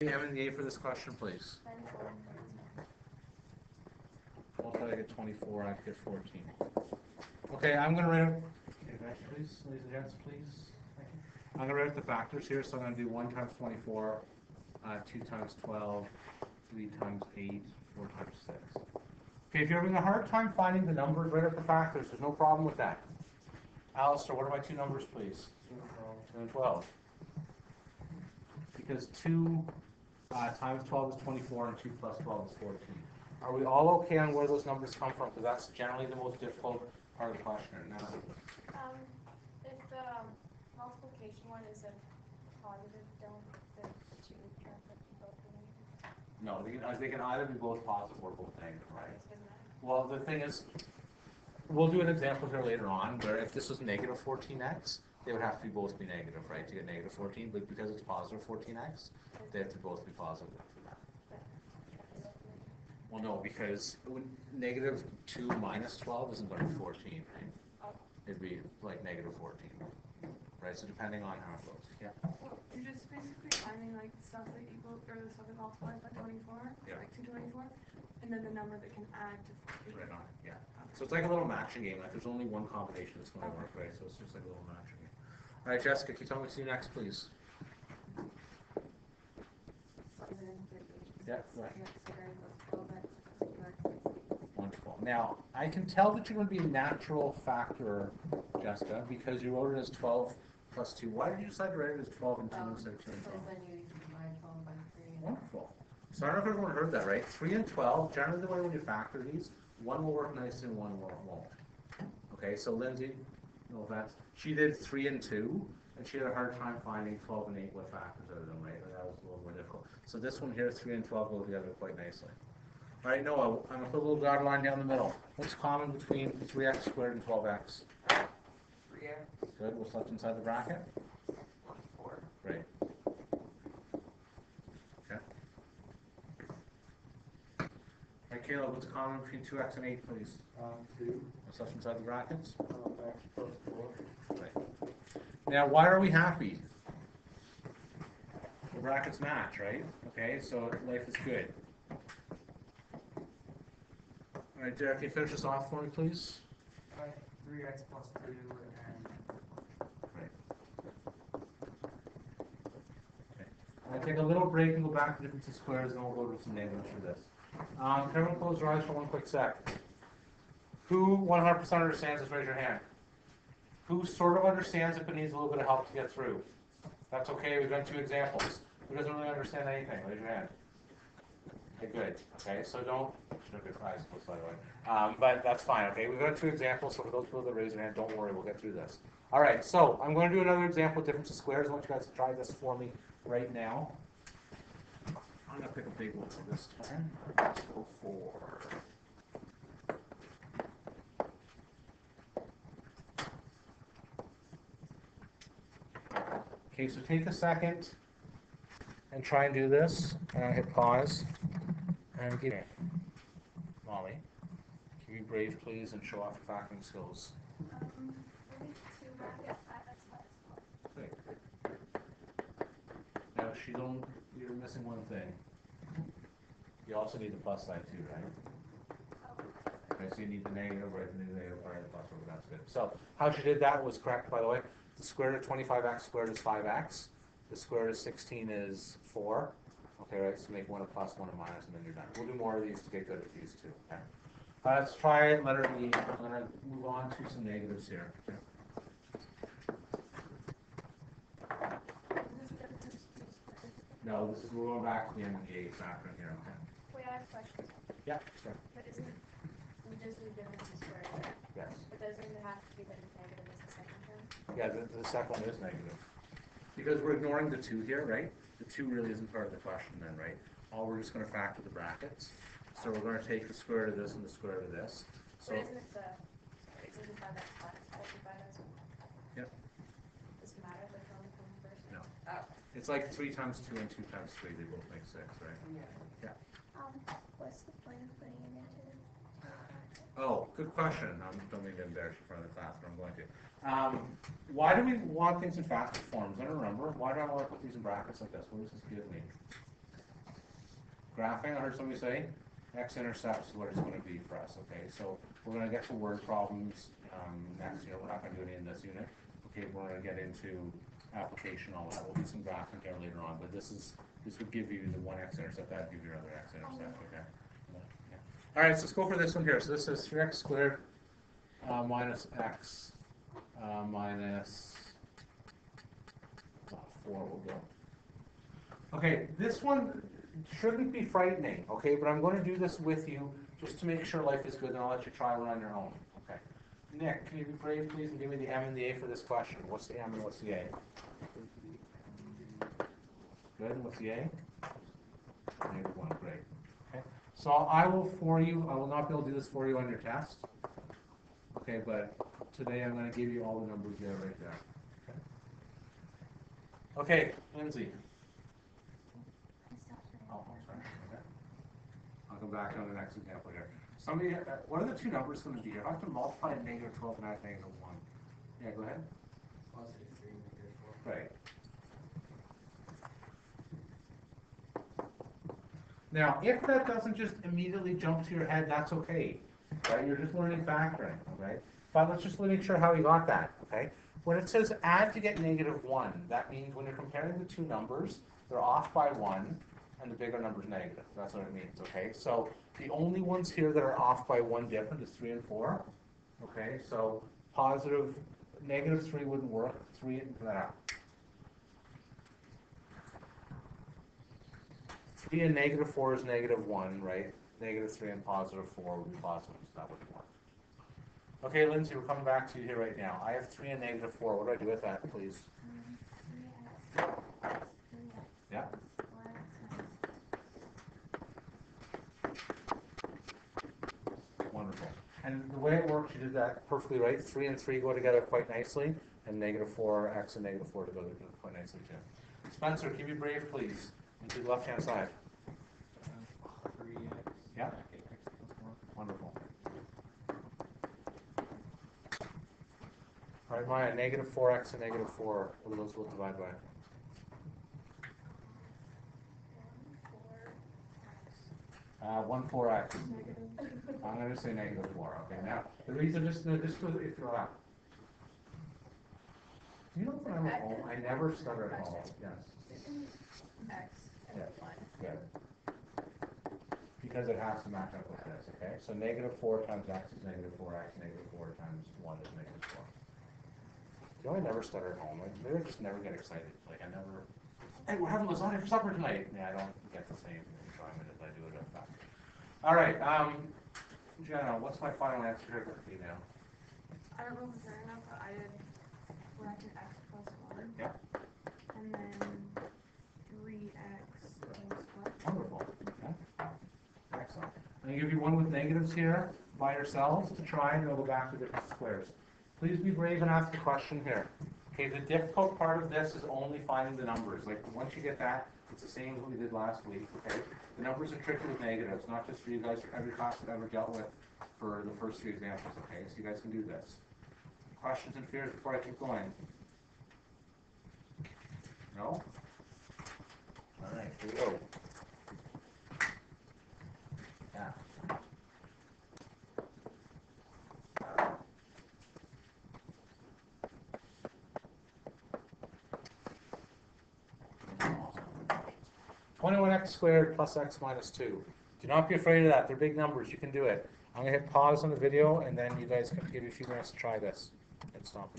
M and the A for this question, please. Multiply, I get 24, I get 14. Okay, I'm going to write, please, ladies and gents, please. I'm going to write the factors here, so I'm going to do 1 times 24, 2 times 12, 3 times 8, 4 times 6. Okay, if you're having a hard time finding the numbers, write up the factors. There's no problem with that. Alistair, what are my two numbers, please? 2 and 12. Because 2 times 12 is 24, and 2 plus 12 is 14. Are we all okay on where those numbers come from? Because that's generally the most difficult part of the question. Now, if the multiplication one is a positive, don't the two both be negative? no, they can either be both positive or both negative, right? Well, the thing is, we'll do an example here later on where if this was negative 14x, they would have to both be negative, right, to get negative 14. But because it's positive 14x, they have to both be positive. Well, no, because negative 2 minus 12 isn't going to be 14, right? It'd be like negative 14, right? So depending on how it goes, yeah. You're just basically finding like stuff that equals or the stuff that multiplies by 24, Yeah. like 224, and then the number that can add to 14. Right on, yeah. So it's like a little matching game. Like there's only one combination that's going to work, right? So it's just like a little matching game. All right, Jessica, can you tell me what's next, please? Yeah, right. Wonderful. Now, I can tell that you're going to be a natural factor, Jessica, because you wrote it as 12 plus 2. Why did you decide to write it as 12 and 2 instead of 2 and 12? Because then you divide 12 by 3. Wonderful. So I don't know if everyone heard that, right? 3 and 12, generally the way when you factor these, one will work nicely and one won't. Okay, so Lindsay, no offense, she did 3 and 2, and she had a hard time finding 12 and 8 what factors out of them, right? That was a little more difficult. So this one here, 3 and 12 go together quite nicely. All right, Noah, I'm going to put a little dotted line down the middle. What's common between 3x squared and 12x? 3x. Good. What's left inside the bracket? 4. Great. Okay. All right, Caleb, what's common between 2x and 8, please? 2. What's left inside the brackets? X plus 4. Right. Now, why are we happy? The brackets match, right? Okay, so life is good. All right, Derek, can you finish this off for me, please? 3x plus 2 and... Right. Okay. I'm going to take a little break and go back to difference of squares, and then we'll go to some negatives for this. Can everyone close your eyes for one quick sec? Who 100% understands this? Raise your hand. Who sort of understands it but needs a little bit of help to get through? That's okay. We've done 2 examples. Who doesn't really understand anything? Raise your hand. Okay, good. Okay, so don't have your eyes closed, by the way. But that's fine. Okay, we've got 2 examples. So for those people that raise their hand, don't worry. We'll get through this. All right. So I'm going to do another example of difference of squares. I want you guys to try this for me right now. I'm going to pick a big one for this time. Let's go for. Okay, so take a second and try and do this. And I'll hit pause. And give me. Molly, can you be brave, please, and show off your factoring skills? Maybe 2 brackets, that's Great. Now, you're missing one thing. You also need the plus sign too, right? Okay, so you need the negative, right? The negative, right? The plus, that's good. So, how she did that was correct, by the way. The square root of 25x squared is 5x. The square root of 16 is 4. Okay, right, so make one a plus, one a minus, and then you're done. We'll do more of these to get good at these too, okay? Let's try letter E. I'm going to move on to some negatives here. Okay? No, we're going back to the MPA factor here, okay? Wait, I have a question. Yeah, sure. But isn't we just need difference of squares, right? Yes. But doesn't it have to be that it's negative as the second term? Yeah, the second one is negative. Because we're ignoring the 2 here, right? The 2 really isn't part of the question then, right? All we're just going to factor the brackets. So we're going to take the square root of this and the square root of this. So But isn't it isn't 5x plus 45x? Yep. Does it matter which one comes first? No. Oh. It's like 3 times 2 and 2 times 3. They both make 6, right? Yeah. What's the point of putting it into? Oh, good question. I don't mean to embarrass you in front of the class, but I'm going to. Why do we want things in factor forms? I don't remember. Why do I want to put these in brackets like this? What does this give me? Graphing, I heard somebody say, x-intercepts is what it's going to be for us, okay? So we're going to get to word problems next unit. We're not going to do any in this unit. Okay, we're going to get into application, all that. We'll do some graphing here later on, but this would give you the one x-intercept, that would give you your other x-intercept, okay? Yeah. All right, so let's go for this one here. So this is 3x squared minus x minus 4 will go. Okay, this one shouldn't be frightening, okay, but I'm going to do this with you just to make sure life is good, and I'll let you try one on your own, okay. Nick, can you be brave, please, and give me the M and the A for this question? What's the M and what's the A? Good, and what's the A? -1, great. Okay, so I will not be able to do this for you on your test, okay, but today I'm going to give you all the numbers there, right there. Okay, Lindsay. Oh, sorry. Okay. I'll go back on the next example here. Somebody, what are the two numbers going to be here? I have to multiply -12 and add -1. Yeah, go ahead. Positive 3, negative 4. Right. Now, if that doesn't just immediately jump to your head, that's okay. Right? You're just learning factoring, okay? But let's just make sure how you got that, okay? When it says add to get -1, that means when you're comparing the two numbers, they're off by 1, and the bigger number's negative. That's what it means, okay? So the only ones here that are off by 1 different is 3 and 4, okay? So positive, -3 wouldn't work. 3 and that. 3 and -4 is -1, right? -3 and +4 would be positive, so that wouldn't work. Okay, Lindsay, we're coming back to you here right now. I have 3 and -4. What do I do with that, please? 3x. Yeah. 4x. Wonderful. And the way it works, you did that perfectly right. 3 and 3 go together quite nicely, and -4x and -4 to go together quite nicely too. Spencer, can you be brave, please? Into the left-hand side. 3x. Yeah. 8x plus 1. Wonderful. All right, Maya, -4x and -4. What do those both divide by? 1, 4x. I'm going to say -4. Okay, now the reason just if you're out. You know when I'm at home, I never stutter at all. Yes. X and Yes. 1. Good. Because it has to match up with this. Okay. So -4 times x is -4x. -4 times 1 is -4. You know, I never stutter at home. Maybe I just never get excited. Like I never. Hey, we're having lasagna for supper tonight. Yeah, I don't get the same enjoyment as I do it at that. All right, Jenna, what's my final answer here going to be now? I don't know if it's right enough, but I did bracket x plus 1. Yeah. And then 3x times 4. Wonderful. Okay. Excellent. I'm going to give you one with negatives here by yourselves to try, and we'll go back to different squares. Please be brave and ask the question here. Okay, the difficult part of this is only finding the numbers. Like, once you get that, it's the same as what we did last week, okay? The numbers are tricky with negatives, not just for you guys, for every class I've ever dealt with for the first 3 examples, okay? So you guys can do this. Questions and fears before I keep going? No? All right, here we go. Yeah. Awesome. 21x squared plus x minus 2. Do not be afraid of that. They're big numbers. You can do it. I'm going to hit pause on the video, and then you guys can give you a few minutes to try this. And stop.